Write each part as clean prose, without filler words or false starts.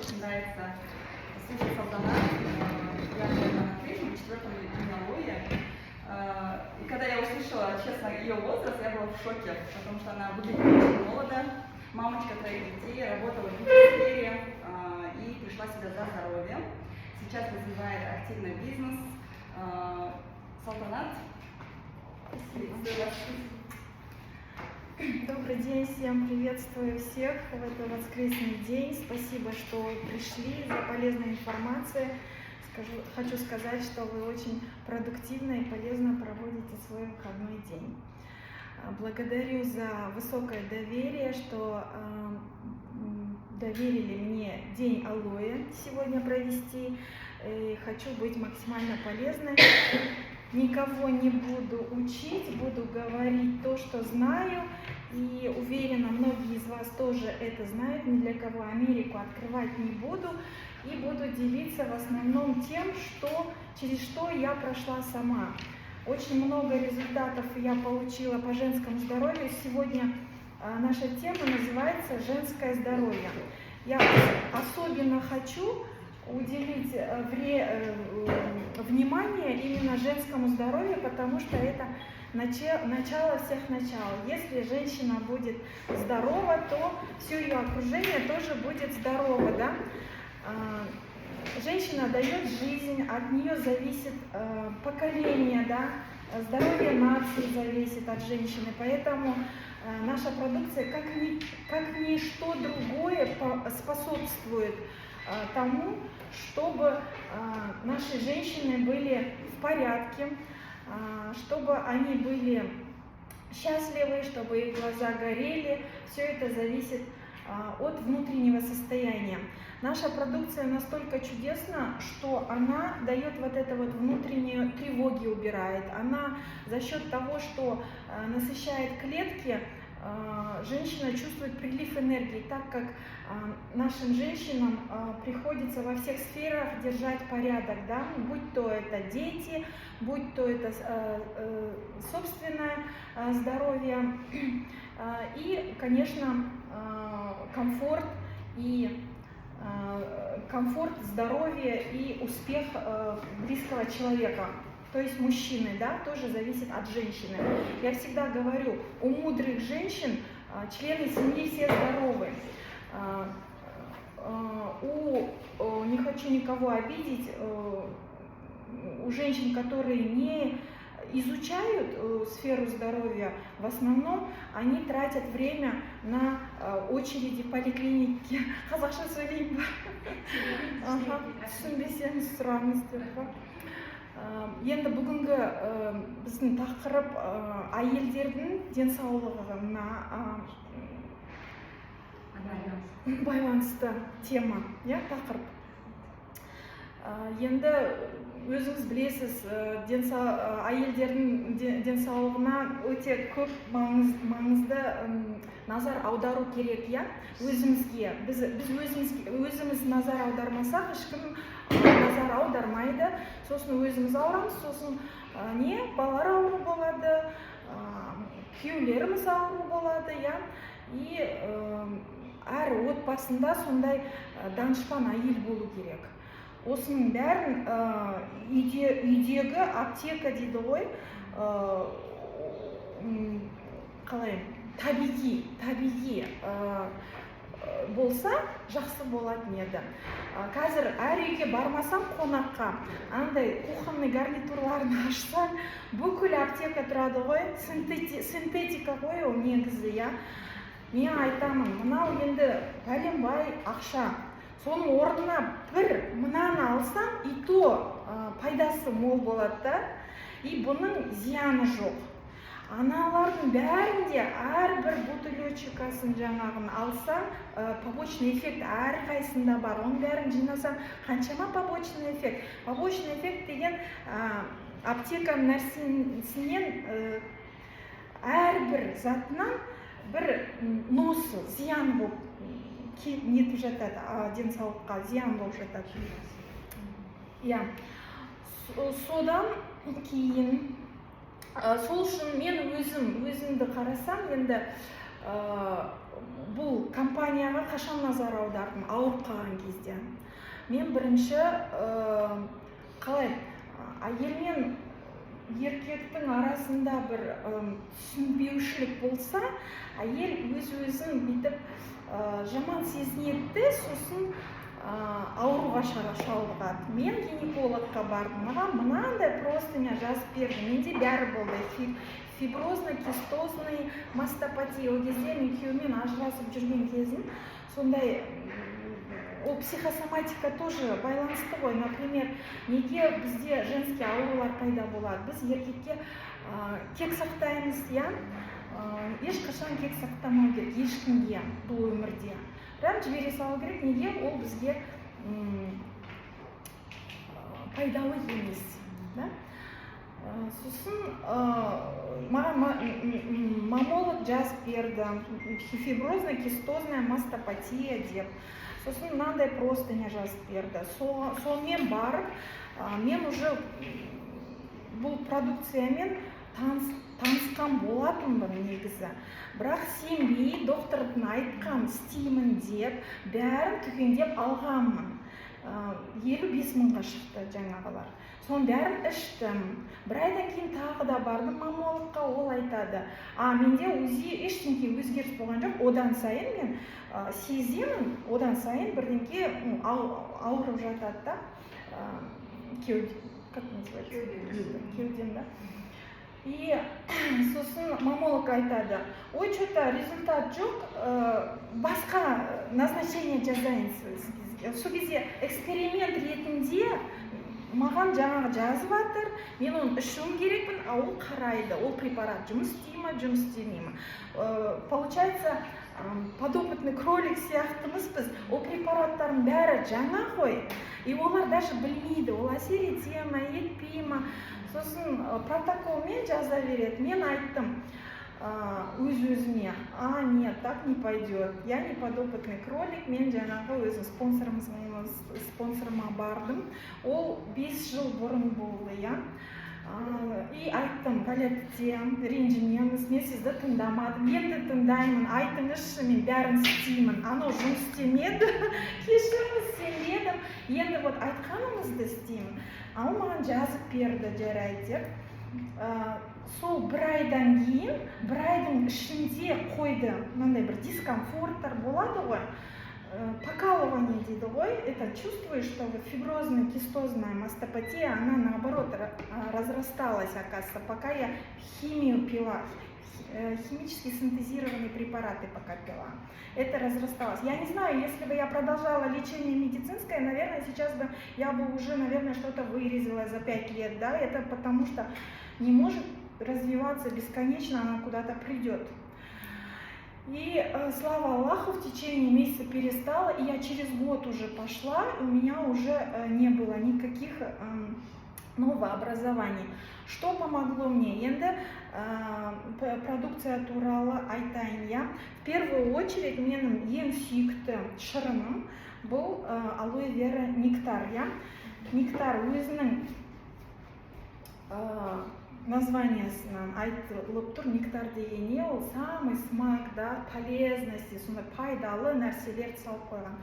очень нравится слушать Салтанат. Я на третьем, четвертом генеалогии. И когда я услышала, честно, ее возраст, я была в шоке, потому что она выглядит очень молодо, мамочка 3 детей, работала в сфере и пришла сюда за здоровьем. Сейчас развивает активный бизнес. Салтанат. Добрый день, всем приветствую всех в этот воскресный день. Спасибо, что пришли за полезной информацией. Хочу сказать, что вы очень продуктивно и полезно проводите свой выходной день. Благодарю за высокое доверие, что доверили мне день алоэ сегодня провести. И хочу быть максимально полезной. Никого не буду учить, буду говорить то, что знаю. И уверена, многие из вас тоже это знают. Ни для кого Америку открывать не буду. И буду делиться в основном тем, через что я прошла сама. Очень много результатов я получила по женскому здоровью. Сегодня наша тема называется «Женское здоровье». Я особенно хочу уделить внимание именно женскому здоровью, потому что это начало всех начал. Если женщина будет здорова, то все ее окружение тоже будет здорово, да? Женщина дает жизнь, от нее зависит поколение, да? Здоровье нации зависит от женщины, поэтому наша продукция как ничто другое способствует тому, чтобы наши женщины были в порядке, чтобы они были счастливы, чтобы их глаза горели. Все это зависит от внутреннего состояния. Наша продукция настолько чудесна, что она дает вот это вот внутренние тревоги, убирает. Она за счет того, что насыщает клетки, женщина чувствует прилив энергии, так как нашим женщинам приходится во всех сферах держать порядок, да? Будь то это дети, будь то это собственное здоровье и, конечно, комфорт здоровья и успех близкого человека. То есть мужчины, да, тоже зависит от женщины. Я всегда говорю, у мудрых женщин члены семьи все здоровы. Не хочу никого обидеть, у женщин, которые не изучают сферу здоровья, в основном они тратят время на очереди поликлиники. Қазақша сөйлейін бе? Түсінбесеңіз сұраңыз деп па. Енді бүгінгі біздің тақырып әйелдердің денсаулығына байланысты тема, тақырып. Енді өзіңіз білесіз, әйелдердің денсаулығына өте көп маңызды назар аудару керек, өзімізге. Біз өзіміз назар аудармасақ, ешкім назар аудармайды. Сосын өзіміз ауырамыз, сосын балалар ауру болады, күйеулеріміз ауру болады, и әр отбасында сондай данышпан әйел болу керек. Осының бәрін үйдегі аптека дейді ғой, қалай, табиғи болса жақсы болатын еді. Қазір әр үйге бармасам қонаққа, андай кухонный гарнитурларын ашсаң, бүкіл аптека тұрады ғой, синтетика ғой ол негізі, Мен айтамын, мынау енді пәленбай ақша. Соның орнына бір мынаны алсам, и то пайдасы мол болады да, и бұның зияны жоқ. Аналардың бәрінде әрбір бутылечкасын жаңағын алсаң, побочный эффект әрқайсында бар. Оның бәрін жинасаң, қаншама побочный эффект. Побочный эффект деген аптеканың нәрсесінен әрбір затынан бір носы, зиян болып нетіп жатады, денсаулыққа зиян болып жатады. Содан кейін, сол үшін мен өзімді қарасам, енді бұл компанияға қашан назар аудардым ауырып қалған кезде. Мен бірінші қалай әйел мен еркектің арасында бір түсінбеушілік болса, әйел өз-өзін бүйтіп жаман сезінеді, сосын ауруға шалдығады. Мен гинекологқа бардым, маған мынандай простыня жазып берді, менде бәрі болды. Фиброзно-кистозный мастопатия. Ол кезде мен күйеуіммен ажырасып жүрген кезім, сондай ол психосоматика тоже байланысты ғой. Например, неге бізде женский аурулар пайда болады? Біз еркекке кек сақтаймыз, ешқашан кек сақтамау керек, ешкімге бұл өмірде. Прям жібере салу керек, неге ол бізге пайдалы емес. Сосын маған мамолог жазып берді, фиброзно-кистозная мастопатия деп. Сосын мынандай простыня жазып берді. Сонымен барып, мен уже бұл продукциямен танысқан болатынмын негізі. Бірақ сенбей, доктордың айтқан істеймін деп, бәрін түгендеп алғанмын. 55 мыңға шықты жаңағылар. Соның бәрін іштім. Бір айдан кейін тағы да бардым мамологқа, ол айтады. Менде ештеңке өзгеріс болған жоқ. Одан сайын мен сеземін, одан сайын бірдеңке ауырып жатады да. Как называется? Кеудем, да? И сосын мамолог айтады, ой, что-то результат жоқ, басқа назначение жазайын сізге. Сол кезде эксперимент ретінде маған жаңағы жазып жатыр, мен оны ішуім керекпін, ол қарайды, ол препарат жұмыс істей ме, жұмыс істемей ме. Получается, подопытный кролик сияқтымыз біз, ол препараттардың бәрі жаңа ғой, и олар даже білмейді, ол әсер ете ме, етпей ме. Сосын протоколмен жаза береді. Мен айттым өз-өзіме, нет, так не пойдет. Я не подопытный кролик, мен жаңағы өзім спонсорыма бардым. Ол 5 жыл бұрын болды, И айттым, Галетте, ренжімеңіз, мен сізді тыңдамадым, енді тыңдаймын, айтыңызшы, мен бәрін істеймін. Анау жұмыс істемеді, кешіріңіз, сенбедім, енді вот айтқаныңызды істеймін. Ал маған жазып берді, жарайды деп. Сол бір айдан кейін, бір айдың ішінде қойды, мынандай бір дискомфорттар болады ғой. Покалывание дейді ғой, это чувствуешь, что фиброзно-кистозная мастопатия, она наоборот разрасталась, оказывается, пока я химию пила, химически синтезированные препараты пока пила. Это разрасталось. Я не знаю, если бы я продолжала лечение медицинское, наверное, сейчас бы я бы уже, наверное, что-то вырезала за 5 лет, да, это потому что не может развиваться бесконечно, она куда-то придет. И слава Аллаху, в течение месяца перестала, и я через год уже пошла, и у меня уже не было никаких новообразований. Что помогло мне? Енді продукция туралы айтайын, В первую очередь, менің ең сүйікті шырыным бұл алоэ вера нектар, Нектар өзінің названиесынан айтылып тұр, нектар дегенде ол самый смак, полезности, сондай пайдалы нәрселерді салып қойған.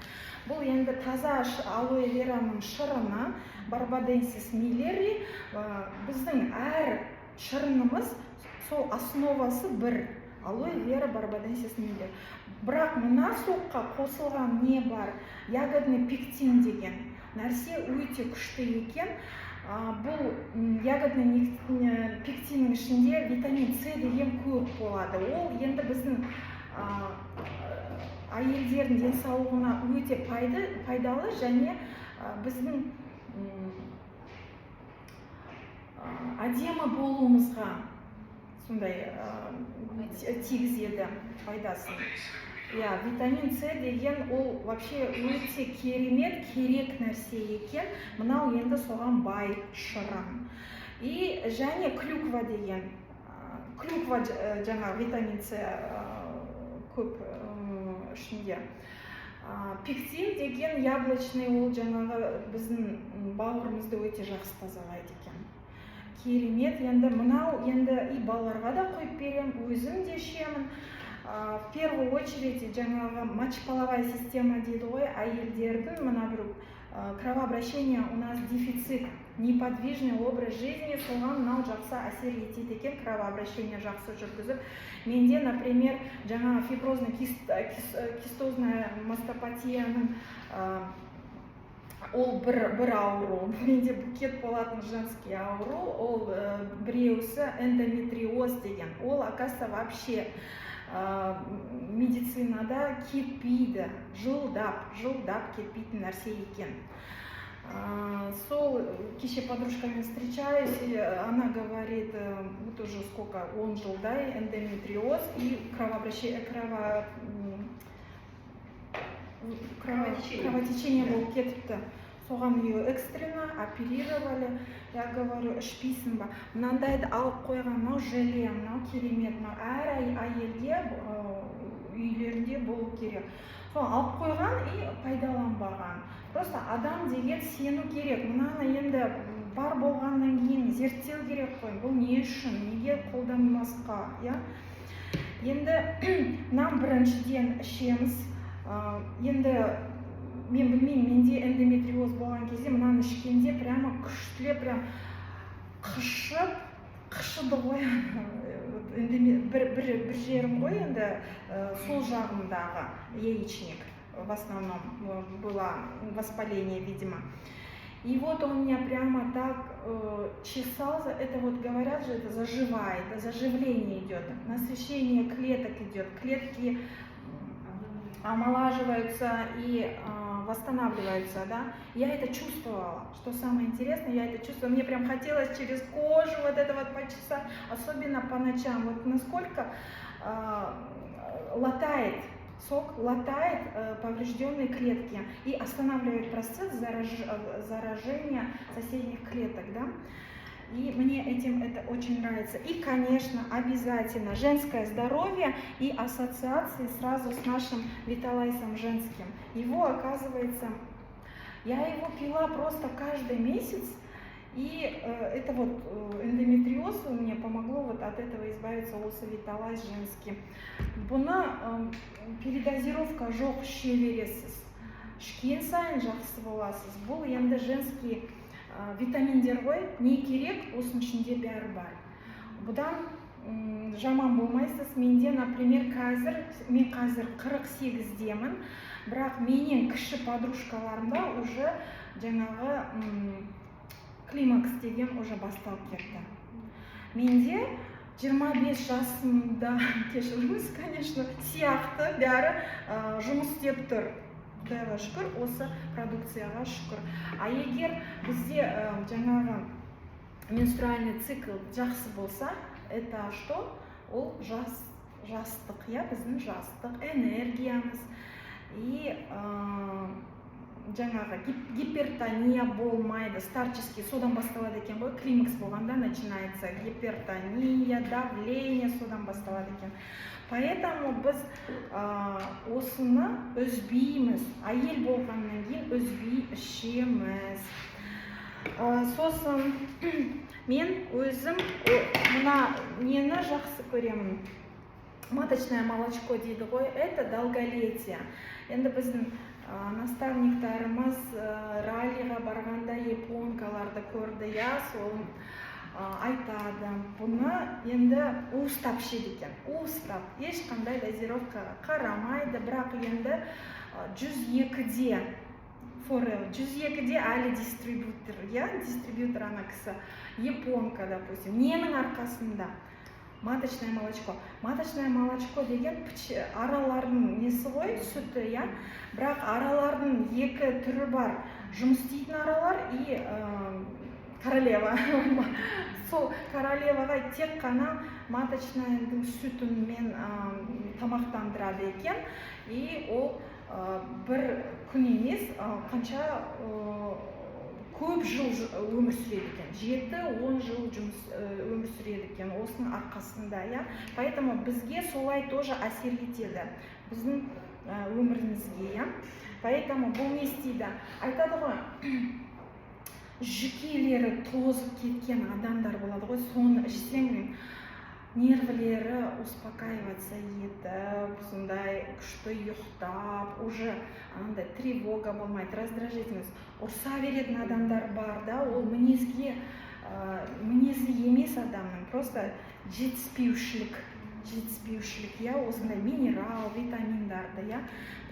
Бұл енді таза алоэ вераның шырыны, барбаденсис миллери. Біздің әр шырынымыз, сол основасы бір, алоэ вера барбаденсис миллери. Бірақ мына соққа қосылған не бар? Ягодный пектин деген нәрсе өте күшті екен. Бұл ягодный пектиннің ішінде витамин С деген көп болады. Ол енді біздің әйелдердің денсаулығына өте пайдалы, және біздің әдемі болуымызға сондай тигізеді пайдасын. Витамин С деген ол вообще өте керемет, керек нәрсе екен. Мынау енді соған бай шырын. И және клюква деген. Клюква жаңа витамин С көп ішінде. Пектин деген яблочный, ол жаңағы біздің бауырымызды өте жақсы тазалайды екен. Керемет, енді мынау енді и балаларға да қойып берем, өзім де ішемін. в первую очередь жаңағы мочеполовая система дейді ғой, әйелдердің мына бір кровообращение у нас дефицит, неподвижный образ жизни, соған мынау жақсы әсер етеді екен, кровообращение жақсы жүргізіп. Менде, например, жаңағы фиброзный кистозная мастопатияның ол бір ауру, менде букет болатын женский ауру, ол біреусі эндометриоз деген. Ол, оказывается, вообще медицинада кетпейді, жылдап кетпейтін нәрсе екен. Сол кеше подружками встречаюсь, и она говорит, вот уже сколько, 10 жылдай эндометриоз и кровотечение болып кетіпті. Соған ее экстренно оперировали. Я говорю, ішпейсің ба? Мынандайды алып қойған, мынау желе, мынау керемет, мынау әр әйелге үйлерінде болу керек. Сол алып қойған и пайдаланбаған. Просто адам деген сену керек. Мынаны енді бар болғаннан кейін зерттеу керек қой. Бұл не үшін, неге қолданбасқа, я? Енді нам біріншіден ішеміз. Енді мен білмеймін, менде эндометриоз болған кезде мынаны ішкенде прямо күштілеп, прям қышыды ғой. Бір жерім ғой, енді сол жағымдағы яичник. В основном было воспаление, видимо. И вот он меня прямо так чесался. Это вот говорят же, это заживает, заживление идет, насыщение клеток идет, клетки омолаживаются и восстанавливаются, да. Я это чувствовала, что самое интересное, я это чувствовала. Мне прям хотелось через кожу вот это вот почесать, особенно по ночам. Вот насколько сок латает поврежденные клетки и останавливает процесс заражения соседних клеток, да. И мне этим это очень нравится. И, конечно, обязательно женское здоровье и ассоциации сразу с нашим Виталайсом женским. Его, оказывается, я его пила просто каждый месяц. И это вот эндометриоз мне помогло вот от этого избавиться, осы Виталайс женский. Бұны передозировка жоқ, іше бересіз. Ішкен сайын жақсы боласыз. Бұл енді женский витаминдер ғой, не керек, осының ішінде бәрі бар. Бұдан жаман болмайсыз. Менде, например, мен қазір 48-демін, бірақ менен кіші подружкаларымда уже жаңағы климакс деген уже басталып кетті. Менде 25 жасымда, кешіріңіз, конечно, сияқты бәрі жұмыс істеп тұр. Құдайға шүкір, осы продукцияға шүкір. А егер бізде жаңағы менструальный цикл жақсы болса, это что? Ол жастық, я біздің жастық, энергиямыз и жаңағы гипертония болмайды, старческий содан басталады екен ғой, климакс болғанда начинается гипертония, давление содан басталады екен. Поэтому біз осыны үзбейміз, әйел болғаннан кейін үзбей ішеміз. Сосын мен өзім мына нені жақсы көремін. Маточное молочко дейді ғой, это долголетие. Енді біздің наставниктарымыз раллиға барғанда японкаларды көрді, я сол айтады, бұны енді уыстап ішеді екен. Уыстап, ешқандай дозировкаға қарамайды, бірақ енді 102-де Форел, 102-де әлі дистрибьютор ана кісі, японка, допустим, ненің арқасында? Маточное молочко. Маточное молочко деген аралардың несі ғой, сүті, я? Бірақ аралардың екі түрі бар. Жұмыс істейтін аралар и королева. Сол королеваға тек қана маточныйдың сүтімен тамақтандырады екен. И ол бір күн емес, қанша көп жыл өмір сүреді екен. 7-10 жыл өмір сүреді екен осының арқасында, я? Поэтому бізге солай тоже әсер етеді. Біздің өмірімізге, я? Поэтому бұл не істейді. Айтады ғой, жүйкелері тозып кеткен адамдар болады ғой, соны ішсең, нервілері успокаиваться етіп, сондай күшті ұйықтап, уже андай тревога болмайды, раздражительность. Ұрса беретін адамдар бар, да, ол мінезі емес адамның, просто жетіспеушілік, я, осындай минерал, витаминдарды, я.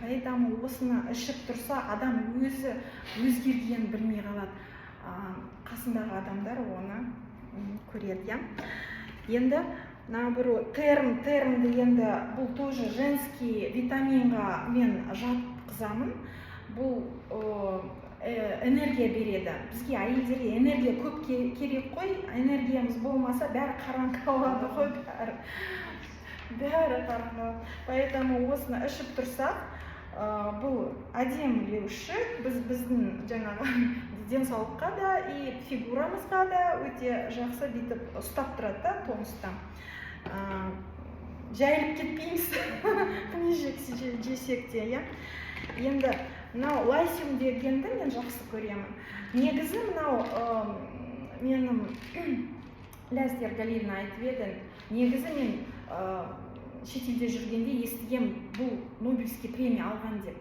Поэтому осыны ішіп тұрса, адам өзі өзгергенін білмей қалады. Қасындағы адамдар оны көреді, я. Енді, наоборот, терм дегенді, бұл тоже женский витаминға мен жатқызамын. Бұл энергия береді. Бізге әйелдерге энергия көп керек қой, энергиямыз болмаса бәрі қараңғы болады ғой, бәрі қараңғы. Поэтому осыны ішіп тұрсақ, бұл әдемілеуші, біздің жаңағы денсаулыққа да и фигурамызға да өте жақсы бүйтіп ұстап тұрады да, тонуста. Жайылып кетпейміз, не жесек те, я. Енді мынау лайсиум дегенді мен жақсы көремін. Негізі мынау менің Ләздер Галина айтып еді, негізі мен шетелде жүргенде естігем, бұл Нобелевский премия алған деп.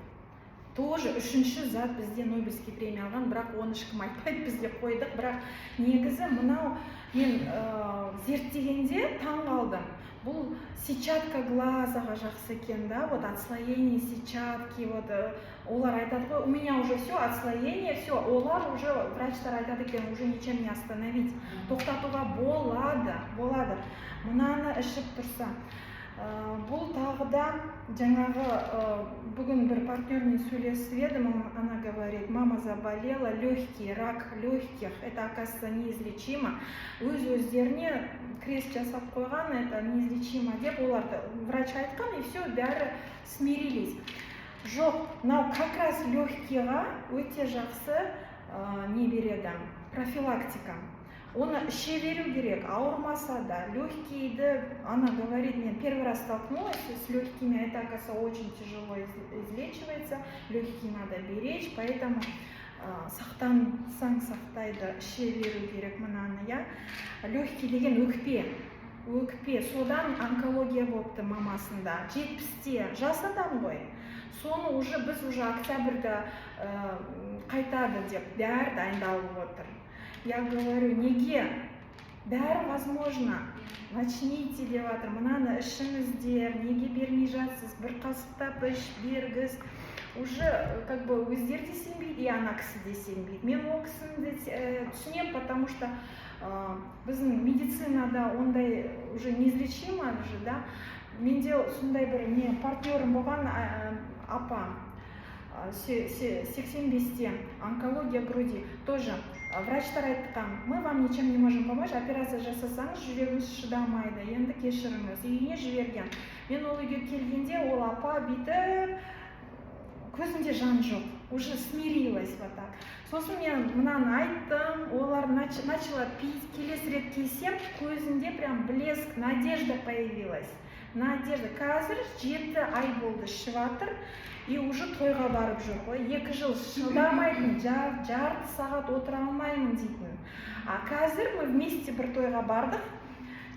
Тоже үшінші зат бізде Нобелевский премия алған, бірақ оны ешкім айтпайды, бізде қойдық, бірақ негізі мынау мен зерттегенде таң қалдым. Бұл сетчатка глазаға жақсы екен, да, вот отслоение сетчатки, вот олар айтады ғой, у меня уже все, отслоение, все, олар уже врачтар айтады екен, уже ничем не остановить. Тоқтатуға болады. Мынаны ішіп тұрса. Бұл тағы да жаңағы бүгін бір партнермен сөйлесіп едім, она говорит, мама заболела, легкий, рак легких, это оказывается неизлечимо. Өздеріне крест жасап қойған, это неизлечимо деп, оларды врач айтқан, и все, бәрі смирились. Жоқ, мынау как раз легкийға өте жақсы не береді, профилактика. Оны іше беру керек, ауырмаса да, легкийді, она говорит, мен первый раз столкнулась с легкими, это, оказывается, очень тяжело излечивается, легкие надо беречь, поэтому сақтайды, іше беру керек мынаны, я. Легкий деген өкпе, содан онкология болыпты мамасында, 70-те, жас адам ғой. Соны біз уже октябрьда қайтады деп, бәрі дайындалып отыр. Я говорю, неге? Бәрі возможно. Начните деп жатыр, мынаны ішіңіздер, неге бермей жатсыз, бір қасықтап іш, бергіз. Уже как бы өздер де сенбейді, и ана кісі де сенбейді. Мен ол кісіні түсінем, потому что біздің медицинада ондай уже неизлечимо же, да. Менде сондай бір партнерім болған апа, 85-те, онкология груди, тоже. Врачтар айтқан, мы вам ничем не можем помочь, операция жасасаңыз, жүрегіңіз шыдамайды, енді кешіріңіз, үйіне жіберген. Мен ол үйге келгенде, ол апа бүйтіп, көзінде жан жоқ, уже смирилась вот так. Сосын мен мынаны айттым, олар начала пить, келесі рет келсем, көзінде прям блеск, надежда появилась. Надежда. Қазір 7 ай болды ішіп жатыр, и уже тойға барып жүр ғой. 2 жыл шыдамайтын, жарты сағат отыра алмаймын дейтін. А қазір мы вместе бір тойға бардық,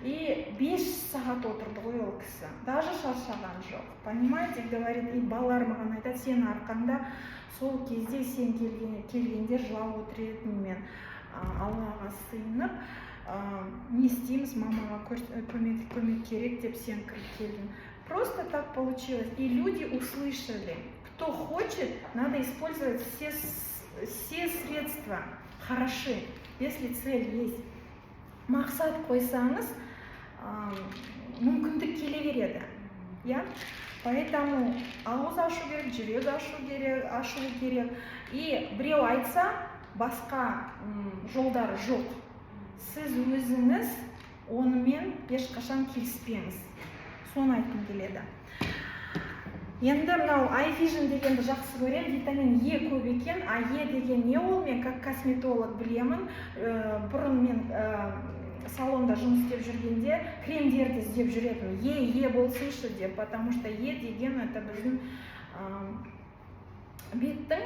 и 5 сағат отырды ғой ол кісі. Даже шаршаған жоқ. Понимаете, говорит, и балалар маған айтады, сен арқаңда сол кезде сен келгенде жылап отыр едім мен. Аллаға сыйынып, не істейміз, мамаға көмек керек деп сен кіріп келдің. Просто так получилось. И люди услышали, кто хочет, надо использовать все средства хороши, если цель есть. Мақсат қойсаңыз, мүмкіндік келе береді. Поэтому ауыз ашу керек, жүрек ашу керек. И біреу айтса, басқа жолдары жоқ. Сіз өзіңіз онымен ешқашан келіспеңіз. Соны айтқым келеді. Енді мынау iVision дегенді жақсы көрем, витамин Е көп екен. Е деген не ол? Мен как косметолог білемін. Бұрын мен салонда жұмыс істеп жүргенде кремдерді іздеп жүретін. Е болсыншы деп, потому что Е деген это біздің беттің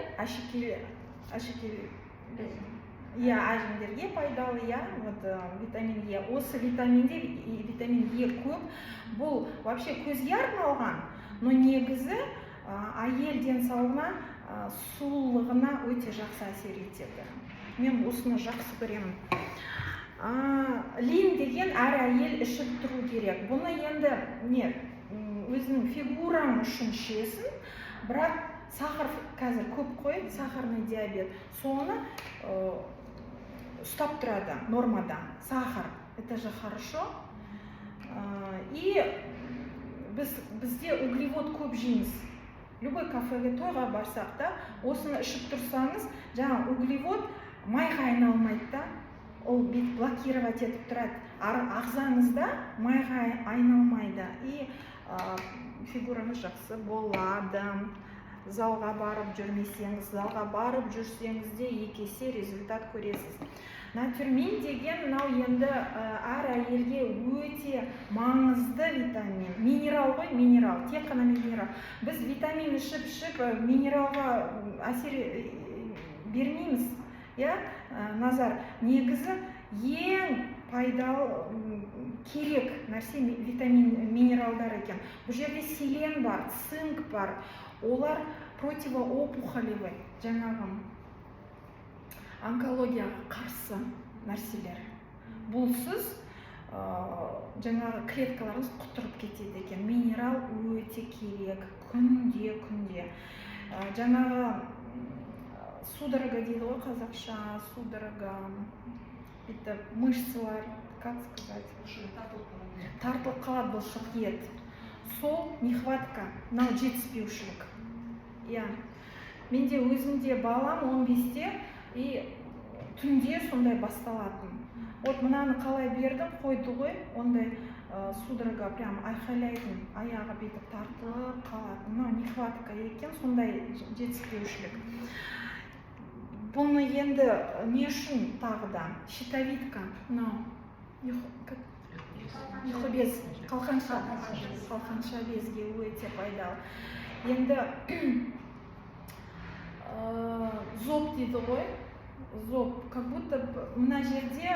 иә, әжімдерге пайдалы, иә, вот витамин Е. Осы витаминде витамин Е көп. Бұл вообще көзге арналған, но негізі әйел денсаулығына, сұлулығына өте жақсы әсер етеді. Мен осыны жақсы көремін. Лин деген әр әйел ішіп тұру керек. Бұны енді өзінің фигураң үшін ішесің, бірақ сахар қазір көп қой, сахарный диабет. Соны ұстап тұрады нормада. Сахар, это же хорошо. И бізде углевод көп жейміз. Любой кафеге, тойға барсақ та, осыны ішіп тұрсаңыз, жаңа углевод майға айналмайды да, ол бет блокировать етіп тұрады. Ағзаңызда майға айналмайды. И фигураныз жақсы болады. Залға барып жүрмесеңіз, залға барып жүрсеңіз де екі есе результат көресіз. Натюрмин деген мынау енді әр әйелге өте маңызды витамин. Минерал ғой, минерал, тек қана минерал. Біз витамин ішіп минералға әсер бермейміз. Назар, негізі ең пайдалы керек нәрсе витамин, минералдар екен. Бұл жерде селен бар, цинк бар. Олар противоопухолевый, жаңағы онкологияға қарсы нәрселер. Бұлсыз жаңағы клеткаларыңыз құтырып кетеді екен. Минерал өте керек, күнде. Жаңағы судорога дейді ғой қазақша, судорога, мышцалар, как сказать, тартылып қалады бұлшық ет. Сол нехватка, мынау жетіспеушілік. Менде өзімде балам 15-те и түнде сондай басталатын. Вот мынаны қалай бердім, қойды ғой, ондай судорога прям айқайлайтын, аяғы бетіп тартылып қалатын. Мынау нехватка екен, сондай жетіспеушілік. Бұны енді не үшін тағы да? Щитовидка, мынау, ұйқы без, қалқанша безге өте пайдалы. Енді зоб дейді ғой, зоб, как будто мына жерде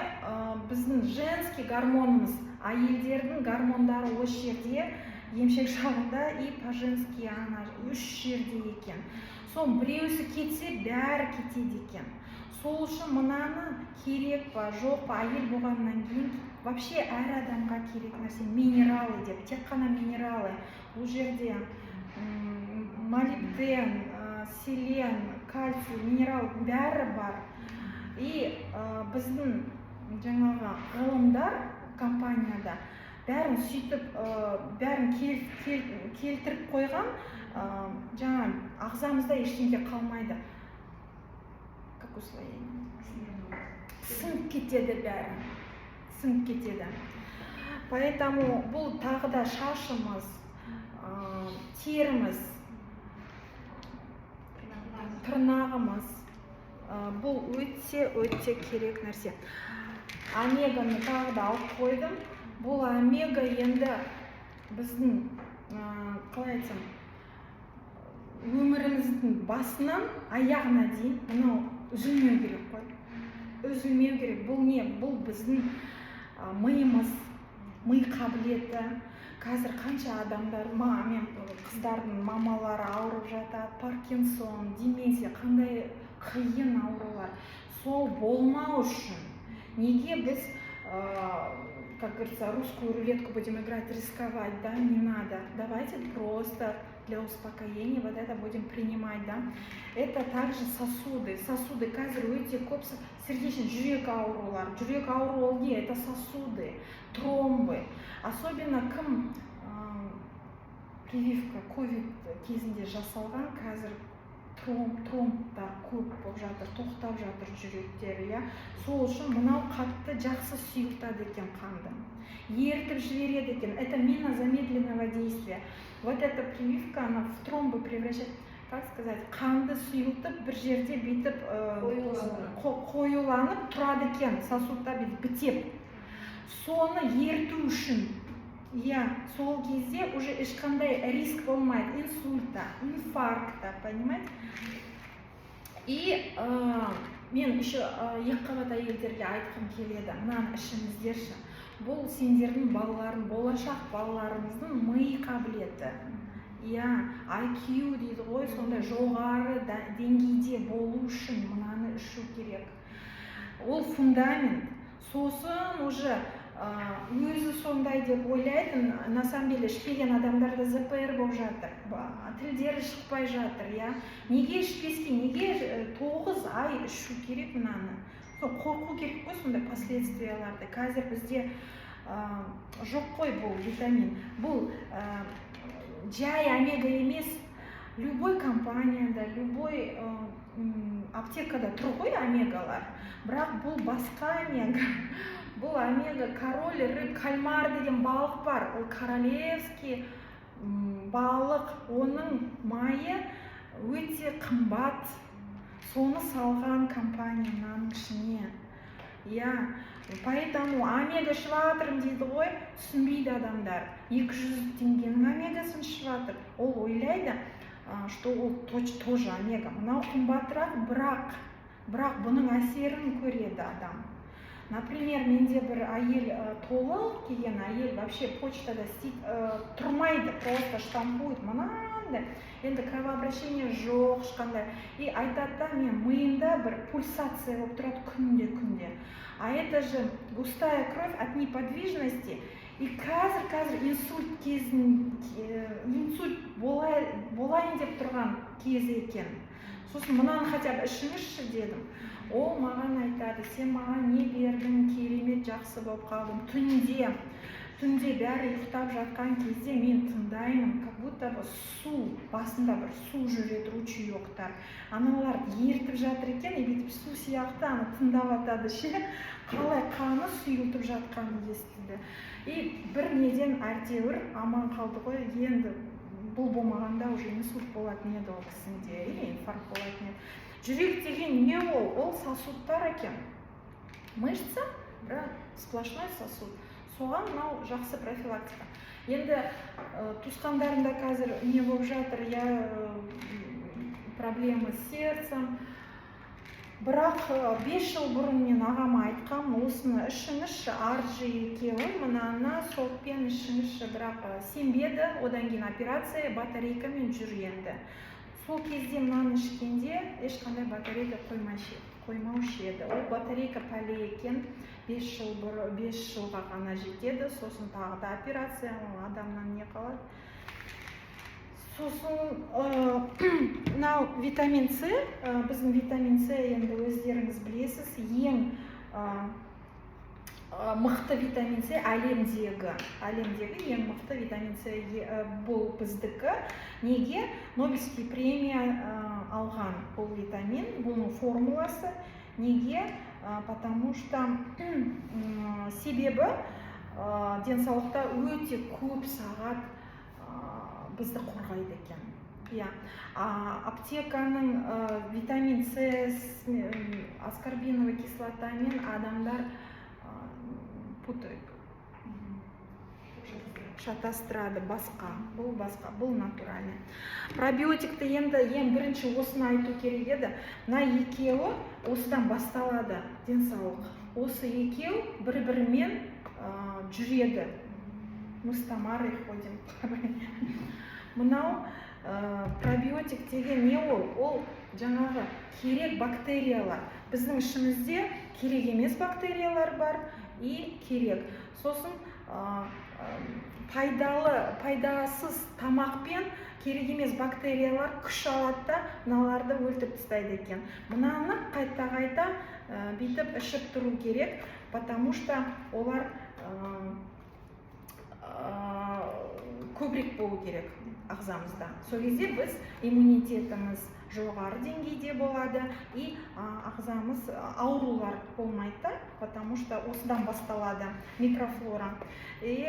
біздің женский гормонымыз, әйелдердің гормондары осы жерде, емшек шағында и по-женски үш жерде екен. Сон біреусі кетсе, бәрі кетеді екен. Сол үшін мынаны керек па, жоқ па, әйел болғаннан кейін вообще әр адамға керек нәрсе минералы деп, тек қана минералы. Бұл жерде молибден, селен, кальций, минерал бәрі бар. И біздің жаңағы ғылымдар компанияда бәрін сөйтіп, бәрін келтіріп қойған, жаңа ағзамызда ештеңе қалмайды. Как усвоение? Сынып кетеді бәрі. Сынып кетеді. Поэтому бұл тағы да шашымыз, теріміз, тырнағымыз, бұл өте керек нәрсе. Омеганы тағы да алып қойдым. Бұл омега енді біздің, қалай айтсам, өміріміздің басынан аяғына дейін мынау үзілмеу керек қой. Үзілмеу керек. Бұл не? Бұл біздің миымыз, ми қабілеті. Қазір қанша адамдар, қыздардың мамалары ауырып жатады, Паркинсон, деменция, қандай қиын аурулар. Сол болмау үшін неге біз, как говорится, русскую рулетку будем играть, рисковать, да, не надо. Давайте просто для успокоения вот это будем принимать, да. Это также сосуды. Сосуды қазір өте көп сердечный жүрек аурулар. Жүрек ауруы не? Это сосуды, тромбы. Особенно кім прививка ковид кезінде жасалған, қазір тромбтар көп болып жатыр, тоқтап жатыр жүректері, Сол үшін мынау қатты жақсы сұйылтады екен қанды. Ертіп жібереді екен. Это мина замедленного действия. Вот эта прививка, она в тромбы превращает, как сказать, қанды сұйылтып, бір жерде бетіп қоюланып тұрады екен, сосудта бітеп. Соны ерту үшін, сол кезде уже ешқандай риск болмайды, инсульта, инфаркта, понимаете? И мен еще екіқабат әйелдерге айтқым келеді, мынаны ішіңіздерші. Бұл сендердің балаларың, болашақ балаларыңыздың ми қабілеті. Иә, IQ дейді ғой, сондай жоғары деңгейде болу үшін мынаны ішу керек. Ол фундамент. Сосын уже өзі сондай деп ойлайтын, на самом деле ішпеген адамдарда ЗПР болып жатыр, тілдері шықпай жатыр, иә. Неге ішпеске, неге 9 ай ішу керек мынаны? Қорқу керек қой сондай последствияларды. Қазір бізде жоқ қой бұл витамин. Бұл жай омега емес, любой компанияда, любой аптекада тұр ғой омегалар. Бірақ бұл басқа омега. Бұл омега король рыб, кальмар деген балық бар. Ол королевский балық. Оның майы өте қымбат. Соны салған компания мынаның ішіне. Иә, поэтому омега ішіп жатырмын дейді ғой, түсінбейді адамдар. 200 теңгенің омегасын ішіп жатыр. Ол ойлайды, что ол тоже омега. Мынау қымбатырақ, бірақ бұның әсерін көреді адам. Например, менде бір әйел толық келген әйел вообще почтада тұрмайды, просто штампует, мынандай. Енді кровообращение жоқ, ешқандай. И айтады да, мен миымда бір пульсация болып тұрады күнде. А это же густая кровь от неподвижности. И қазір инсульт болайын деп тұрған кезі екен. Сосын мынаны хотя бы ішіңізші дедім. Ол маған айтады, сен маған не бердің, керемет жақсы болып қалдым. Түнде бәрі ұйықтап жатқан кезде мен тыңдаймын, как будто су, басында бір су жүреді, ручеёктар. Аналар ертіп жатыр екен, и бүйтіп су сияқты аны тыңдап атады ше, қалай қаны сұйылтып жатқанын естіді. И бір неден әйтеуір аман қалды ғой, енді бұл болмағанда уже инсульт болатын еді ол кісінде, инфаркт болатын еді. Жүрек деген не ол? Ол сосудтар екен. Мышца, бірақ сплошной сосуд. Соған мынау жақсы профилактика. Енді туысқандарында қазір не болып жатыр, проблемы с сердцем. Бірақ 5 жыл бұрын мен ағама айтқам, осыны ішіңізші, аржы екеуі, мынаны сокпен ішіңізші, бірақ сенбеді, одан кейін операция батарейкамен жүр енді. Сол кезде мынаны ішкенде ешқандай батарейка қоймаушы еді. Ол батарейка пәле екен, 5 жылға ғана жетеді, сосын тағы да операция, адамнан не қалады. Сосын мынау витамин С, біздің витамин С енді өздеріңіз білесіз, ең мықты витамин С әлемдегі ең мықты витамин С бұл біздікі. Неге? Нобелевский премия алған бұл витамин, бұның формуласы. Неге? Потому что себебі денсаулықта өте көп сағат бізді қорғайды екен. Аптеканың витамин С, аскорбиновая кислотамен адамдар шатастырады, басқа, бұл натуральный. Пробиотикті енді ең бірінші осыны айту керек еді. Мына екеуі осыдан басталады денсаулық. Осы екеу бір-бірімен жүреді. Мы с Тамарой ходим. Мынау пробиотик деген не ол? Ол жаңағы керек бактериялар. Біздің ішімізде керек емес бактериялар бар и керек. Сосын пайдасыз тамақпен керек емес бактериялар күш алады да мыналарды өлтіріп тастайды екен. Мынаны қайта бүйтіп ішіп тұру керек, потому что олар көбірек болу керек ағзамызда. Сол кезде біз иммунитетіміз жоғары деңгейде болады и ағзамыз аурулар болмайды, потому что осыдан басталады микрофлора. И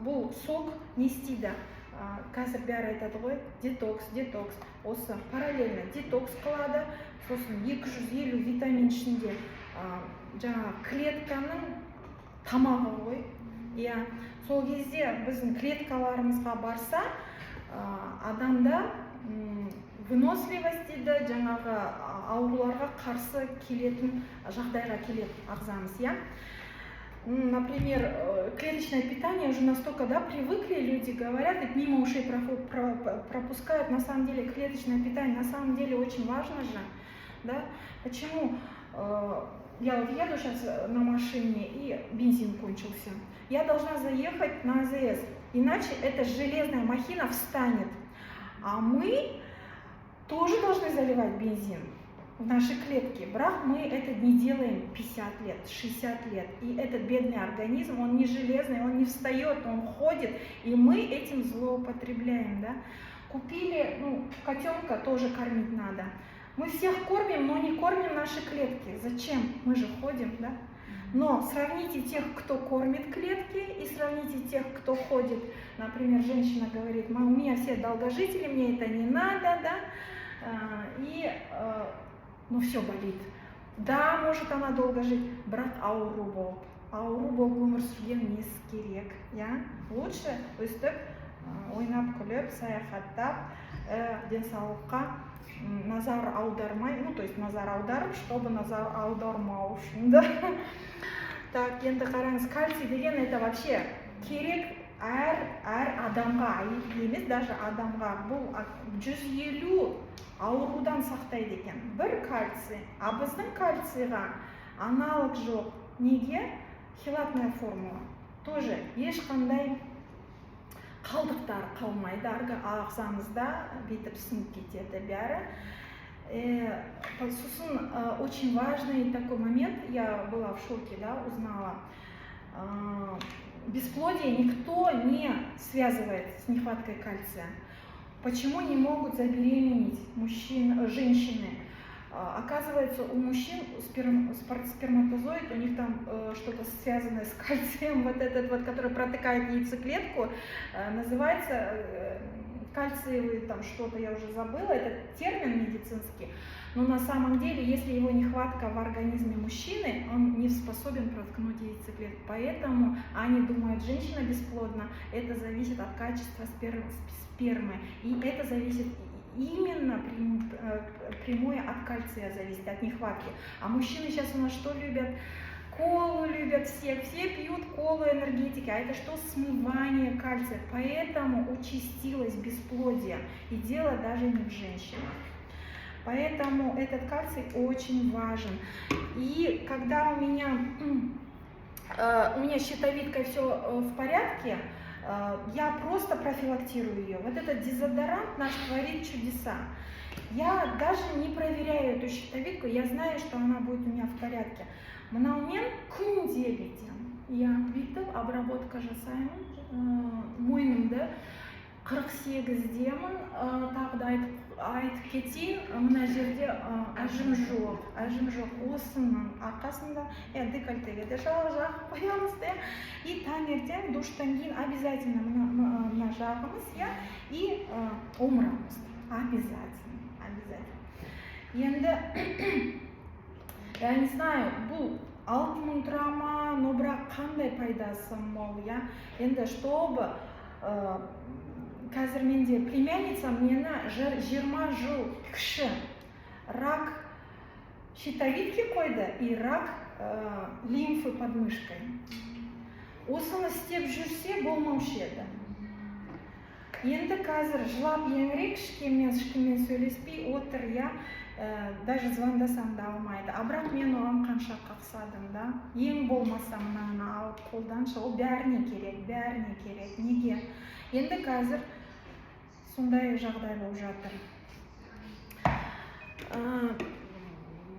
бұл сок не істейді? Қазір бәрі айтады ғой, детокс. Осы параллельно детокс қылады, сосын 250 витамин ішінде жаңа клетканың тамағы ғой. Сол кезде біздің клеткаларымызға барса, адамда выносливость дейді, жаңағы ауруларға қарсы келетін жағдайға келеді ағзамыз, иә. Например, клеточное питание уже настолько, да, привыкли, люди говорят, и мимо ушей пропускают. На самом деле клеточное питание на самом деле очень важно же, да. Почему? Я вот еду сейчас на машине, и бензин кончился. Я должна заехать на АЗС, иначе эта железная махина встанет. А мы тоже должны заливать бензин в наши клетки. Брак, мы это не делаем 50 лет, 60 лет. И этот бедный организм, он не железный, он не встает, он ходит, и мы этим злоупотребляем, да. Купили, ну, котенка тоже кормить надо. Мы всех кормим, но не кормим наши клетки. Зачем? Мы же ходим, да. Но сравните тех, кто кормит клетки, и сравните тех, кто ходит. Например, женщина говорит, у меня все долгожители, мне это не надо, да. Ну все болит. Да, может она долго жить, бірақ ауру болып өмір сүрген емес керек, иә. Лучше өстіп, ойнап күліп, саяхаттап, денсаулыққа назар аудармай, ну то есть назар аударып, чтобы назар аудармау үшін, да. Так, енді қараңыз, кальций деген это вообще керек әр адамға, емес даже адамға. Бұл 150 аурудан сақтайды екен. Бір кальций, а біздің кальцийға аналог жоқ. Неге? Хелатная формула. Тоже ешқандай қалдықтар қалмайды, ағзамызда бүйтіп сіңіп кетеді бәрі. Сосын очень важный такой момент, я была в шоке, да, узнала. Бесплодие никто не связывает с нехваткой кальция. Почему не могут забеременеть женщины? Оказывается, у мужчин сперматозоид, у них там что-то связанное с кальцием, вот этот вот, который протыкает яйцеклетку, называется кальциевый, там что-то, я уже забыла, это термин медицинский. Но на самом деле, если его нехватка в организме мужчины, он не способен проткнуть яйцеклетку. Поэтому они думают, женщина бесплодна, это зависит от качества спермы. И это зависит именно прямое от кальция, зависит от нехватки. А мужчины сейчас у нас что любят? Колу любят все пьют колу энергетики, а это что? Смывание кальция. Поэтому участилось бесплодие. И дело даже не в женщинах. Поэтому этот кальций очень важен. И когда у меня с щитовидкой все в порядке, я просто профилактирую ее. Вот этот дезодорант наш творит чудеса. Я даже не проверяю эту щитовидку, я знаю, что она будет у меня в порядке. Мынаумен күнделікті я бүйтіп обработка жасаймын, мойнымды 48-демін, тағы да айтып кетейін, мына жерде әжім жоқ, осының арқасында декольтеге де жағып қоямыз, и таңертең душтан кейін обязательно мына жағымыз, и омырамыз, обязательно. Енді я не знаю, бұл 6000 тұрама, но бірақ қандай пайдасы мол, енді чтобы қазір менде племянница мені 20 жыл кіші рак щитовидки қойды и рак лимфы под мышкой. Осыны істеп жүрсе болмаушы еді. Енді қазір жылап еңірек, ешкіммен сөйлеспей отыр, даже звондасам да алмайды. А бірақ мен оған қанша қақсадым, да. Ең болмаса мынаны алып қолданшы, ол бәріне керек. Неге? Енді қазір сондай жағдай болып жатыр.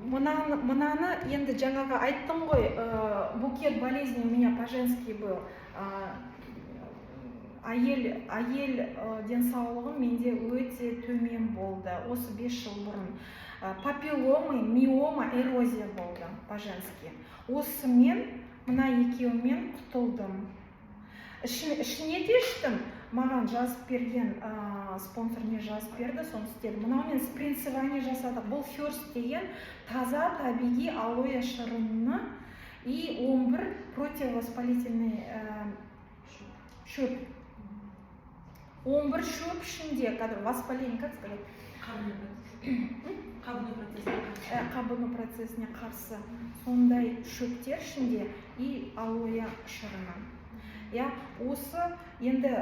Мынаны енді жаңағы айттым ғой, букет болезни у меня по-женски был. Әйел денсаулығым менде өте төмен болды. Осы 5 жыл бұрын. Папилломы, миома, эрозия болды по-женски. Осымен, мына екеуімен құтылдым. Ішіне де іштім, маған жазып берген спонсор не жазып берді, соны істедім. Мынаумен спринцевание жасадық. Бұл First деген таза табиғи алоэ шырыны и 11 противовоспалительный шөп. 11 шөп ішінде, воспаление, как сказать? қабыну процесіне қарсы сондай шөптер ішінде и алоэ шырыны. Осы енді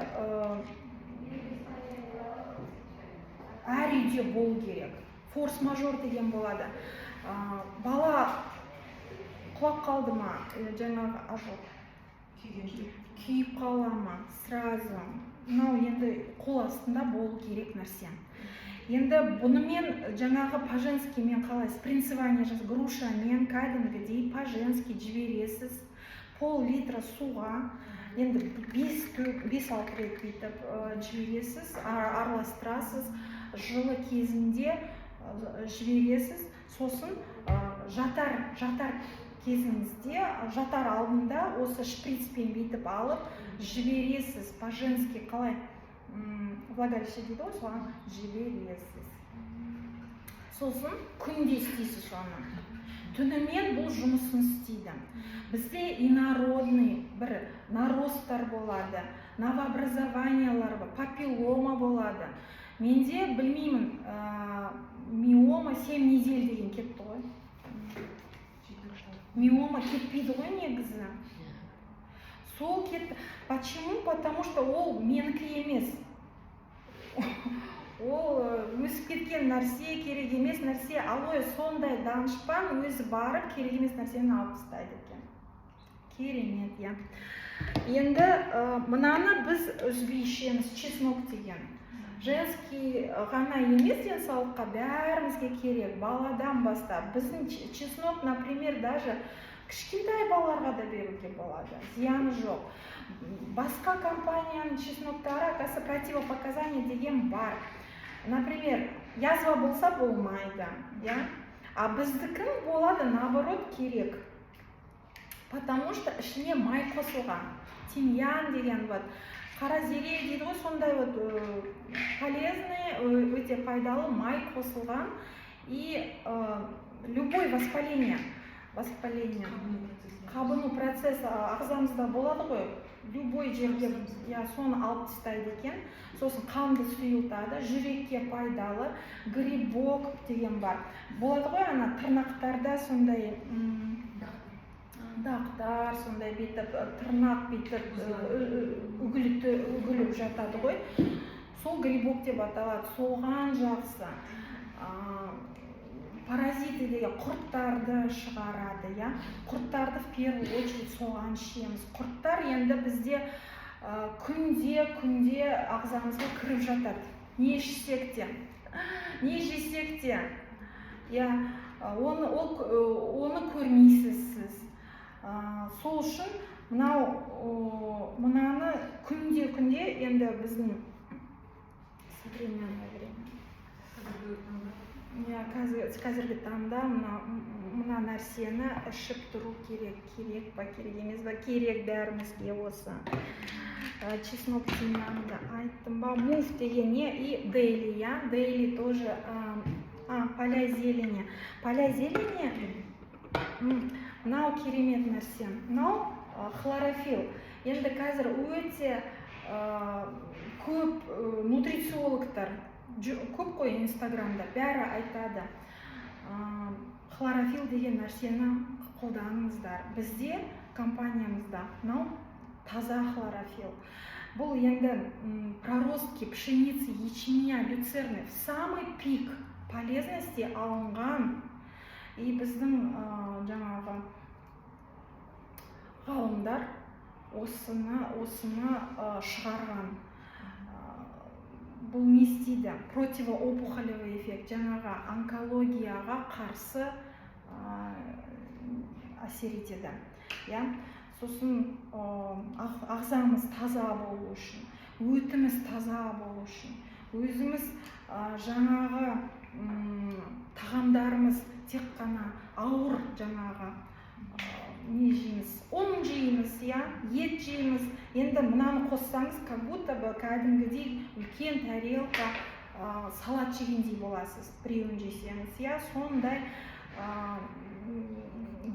әр үйде болу керек. Форс-мажор деген болады. Бала құлап қалды ма, жаңағы күйіп қала ма, сразу. Мынау енді қол астында болу керек нәрсе. Енді бұнымен жаңағы по-женски мен қалай спринцевание грушамен кәдімгідей по-женски жібересіз. Пол-литра суға енді 5-6 рет бүйтіп жібересіз, араластырасыз. Жылы кезінде жібересіз. Сосын жатар кезіңізде, жатар алдында осы шприцпен бүйтіп алып жібересіз. По-женски қалай влагалище дейді ғой, соған жібересіз. Сосын күнде істейсіз оны. Түнімен бұл жұмысын істейді. Бізде инородный бір наростар болады, новообразованиялар, папиллома болады. Менде білмеймін, миома 7 недель деген кетті ғой. Миома кетпейді ғой негізі. Сол кетті. Почему? Потому что ол менікі емес. Ол өсіп кеткен нәрсе, керек емес нәрсе. Алоэ сондай данышпан өзі барып керек емес нәрсені алып тастайды екен. Керемет, я. Енді мынаны біз үзбей ішеміз, чеснок деген. Женский ғана емес денсаулыққа бәрімізге керек, баладан бастап. Біздің чеснок, например, даже кішкентай балаларға да беруге болады, зияны жоқ. Басқа компанияның чесноктары, оказывается, противопоказания деген бар. Например, язва болса болмайды, а біздікін болады, наоборот, керек. Потому что ішіне май қосылған. Тимьян деген вот. Қара зере дейді ғой, сондай вот полезный, өте пайдалы май қосылған. И любой воспаление, қабыну процесс ағзамызда болады ғой, любой жерге соны алып тастайды екен. Сосын қанды сұйылтады, жүрекке пайдалы, грибок деген бар. Болады ғой, ана тырнақтарда сондай дақтар, сондай бетіп, тырнақ бетіп, үгіліп жатады ғой. Сол грибок деп аталады, соған жақсы. Паразиты деген құрттарды шығарады, құрттарды в первую очередь соған ішеміз. Құрттар енді бізде күнде ағзамызға кіріп жатады. Не ішсек те, не жесек те, оны көрмейсіз сіз. Сол үшін мынаны күнде енді біздің современное время. Қазіргі таңда мына нәрсені ішіп тұру керек па, керек емес па, керек бәрімізге осы. Чеснок тимьянды айттым ба, муф деген не, и дейли, дейли тоже, поля зелени. Поля зелени, мынау керемет нәрсе, мынау хлорофилл. Енді қазір өте көп нутрициологтар, көп қой инстаграмда, бәрі айтады. Хлорофилл деген нәрсені қолданыңыздар. Бізде компаниямызда мынау таза хлорофилл. Бұл енді проростки пшеницы, ячменя, люцерны в самый пик полезности алынған. И біздің жаңағы ғалымдар осыны шығарған. Бұл не істейді? Противоопухолевый эффект, жаңағы онкологияға қарсы әсер етеді. Сосын ағзамыз таза болу үшін, өтіміз таза болу үшін, өзіміз жаңағы тағамдарымыз тек қана ауыр жаңағы не жейміз, ұн жейміз, ет жейміз. Енді мынаны қоссаңыз, как будто бы кәдімгідей үлкен тарелка салат жегендей боласыз, біреуін жесеңіз. Сондай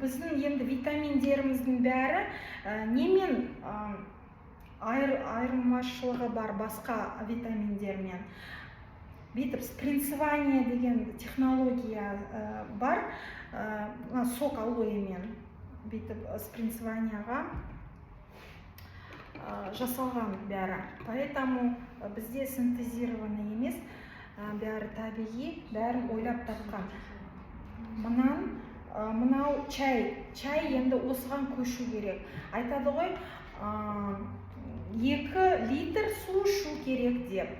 біздің енді витаминдеріміздің бәрі немен айырмашылығы бар басқа витаминдермен? бүйтіп спринцевание деген технология бар, сок алоемен бүйтіп спринцеванияға жасалған бәрі. Поэтому бізде синтезированный емес, бәрі табиғи, бәрін ойлап тапқан. Мынау чай енді осыған көшу керек. Айтады ғой, 2 литр су ішу керек деп.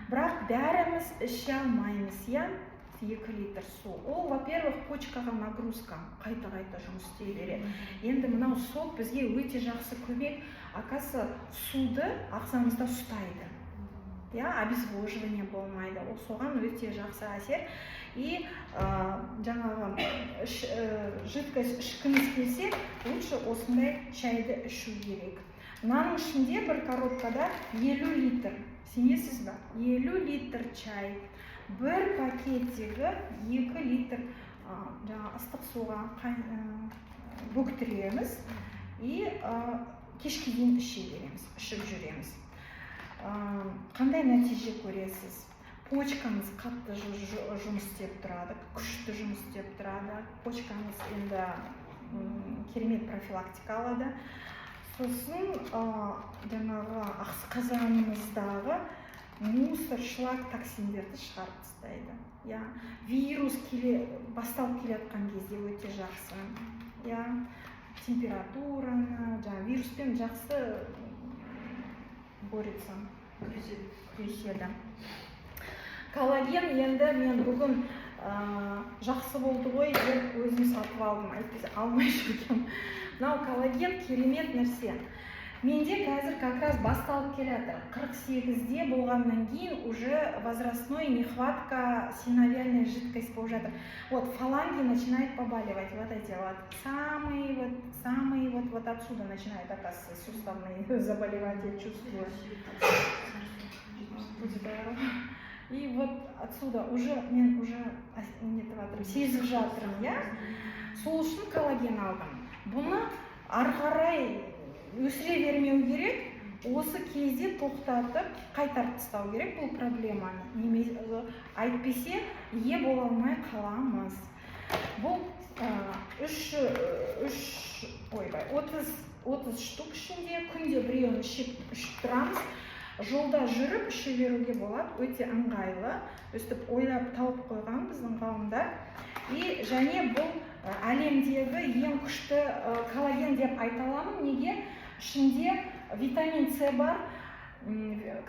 Бірақ бәріміз іше алмаймыз, 2 литр су. Ол, во-первых, почкаға нагрузка, қайта-қайта жұмыс істей береді. Енді мынау сок бізге өте жақсы көмек. Акасы суды ағзамызда ұстайды. Обезвоживание болмайды. Ол соған өте жақсы әсер. И жаңағы жидкость ішкіміз келсе, лучше осындай чайды ішу керек. Мынаның ішінде бір коробкада 50 литр. Сенесіз ба? 50 литр чай. Бір пакеттегі 2 литр ыстық суға бөктіреміз и кешке дейін ішіп жүреміз. Қандай нәтиже көресіз? Почкамыз қатты жұмыс істеп тұрады, күшті жұмыс істеп тұрады. Почкамыз енді керемет профилактика алады. Сосын жаңағы асқазанымыздағы мусор, шлак, токсиндерді шығарып тастайды. Вирус басталып келе жатқан кезде өте жақсы. Температураны, вируспен жақсы борется, күреседі. Коллаген енді мен бүгін жақсы болды ғой деп өзім сатып алдым, әйтпесе алмай жүргем. Мынау коллаген керемет нәрсе. Менде қазір как раз басталып келе жатыр. 48-де болғаннан кейін уже возрастной нехватка синовиальной жидкость болып жатыр. Фаланги начинают побаливать. Вот эти самые вот отсюда начинают, оказывается, суставные заболевания, я чувствую. И вот отсюда мен уже сезіп жатырмын, сол үшін коллаген алдым. Бұны ары қарай өсіре бермеу керек, осы кезде тоқтатып қайтарып тастау керек бұл проблеманы. Әйтпесе ие бола алмай қаламыз. Бұл 30 штук ішінде күнде біреуін ішіп тұрамыз. Жолда жүріп іше беруге болады, өте ыңғайлы. Өстіп ойлап тауып қойған біздің ғалымдар. И және бұл әлемдегі ең күшті коллаген деп айта аламын. Неге? Ішінде витамин С бар.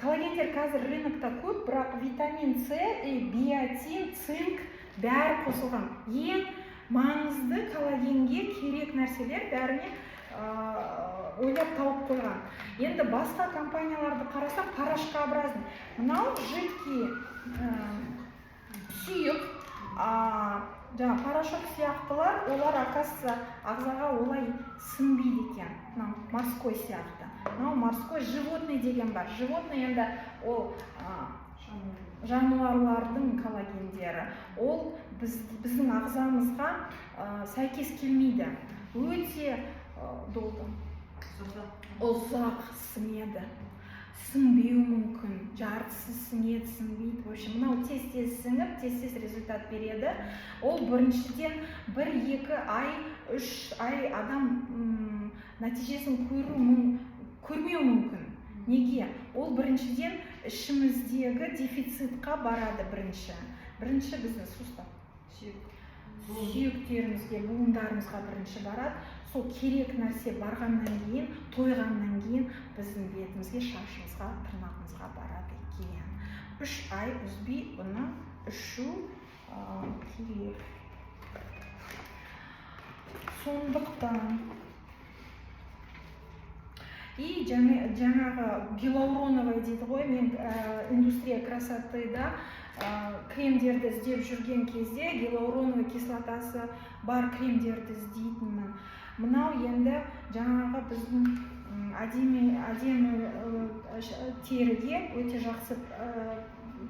Коллагендер қазір рынокта көп, бірақ витамин С, биотин, цинк бәрі қосылған. Ең маңызды коллагенге керек нәрселер бәріне ойлап тауып қойған. Енді басқа компанияларды қарасақ, порошкообразный. Мынау жидкий сұйық, порошок сияқтылар, олар оказывается ағзаға олай сіңбейді екен. Морской сияқты. Морской, животный деген бар. Животный енді ол жануарлардың коллагендері. Ол біздің ағзамызға сәйкес келмейді. Өте долго. Ұзақ сіңеді. Сіңбеу мүмкін. Жартысы сіңеді, сіңбейді. В общем, мынау тез-тез сіңіп, тез-тез результат береді. Ол біріншіден 1-2 ай, 3 ай адам нәтижесін көрмеу мүмкін. Неге? Ол біріншіден ішіміздегі дефицитқа барады бірінші. Бірінші біздің сустав. Сүйектерімізге, буындарымызға бірінші барады. Сол керек нәрсе барғаннан кейін, тойғаннан кейін біздің бетімізге, шашымызға, тырнағымызға барады екен. 3 ай үзбей бұны ішу керек. Сондықтан и жаңағы гиалуроновый дейді ғой, мен индустрия красотыда кремдерді іздеп жүрген кезде гиалуроновый кислотасы бар кремдерді іздейтінмін. Мынау енді жаңағы біздің әдемі теріге өте жақсы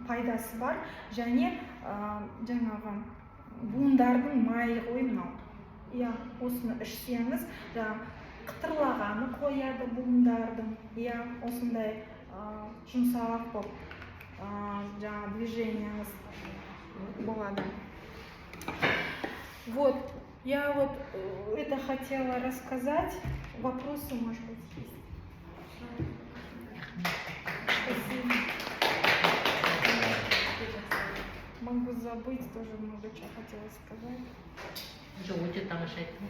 пайдасы бар. Және жаңағы буындардың майы ғой мынау. Осыны ішсеңіз, қытырлағаны қояды буындардың. Осындай жұмсақ болып движение болады. Вот, я вот это хотела рассказать. Вопросы, может быть, есть? Спасибо. Могу забыть, тоже много чего хотела сказать. Өте тамаша айттың.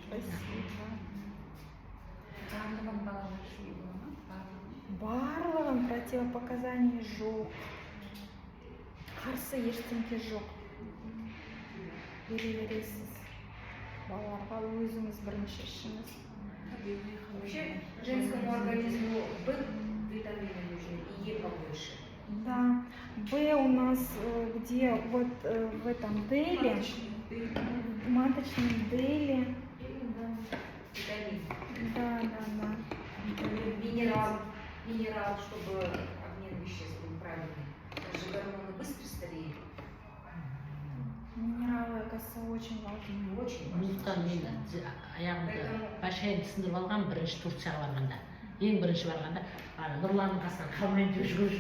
Спасибо. Барлығын балалар Барлығын противопоказаний жоқ. Қарсы ештеңке жоқ. Бере бересіз. Балаларға өзіңіз бірінші ішіңіз. Вообще женскому организму Б витамины нужны и Е побольше. Да. Б у нас где вот в этом деле, в маточном деле. Витамин. Да. Минерал, чтобы обмен веществ был правильный. Потому что гормоны быстро стареют. Минералы, оказывается, очень важны. Очень важно. Сондықтан мен аяғымды башайын түсіндіріп алған бірінші Турцияға барғанда. Ең бірінші барғанда Нұрланның қасынан қалмайын деп жүгіріп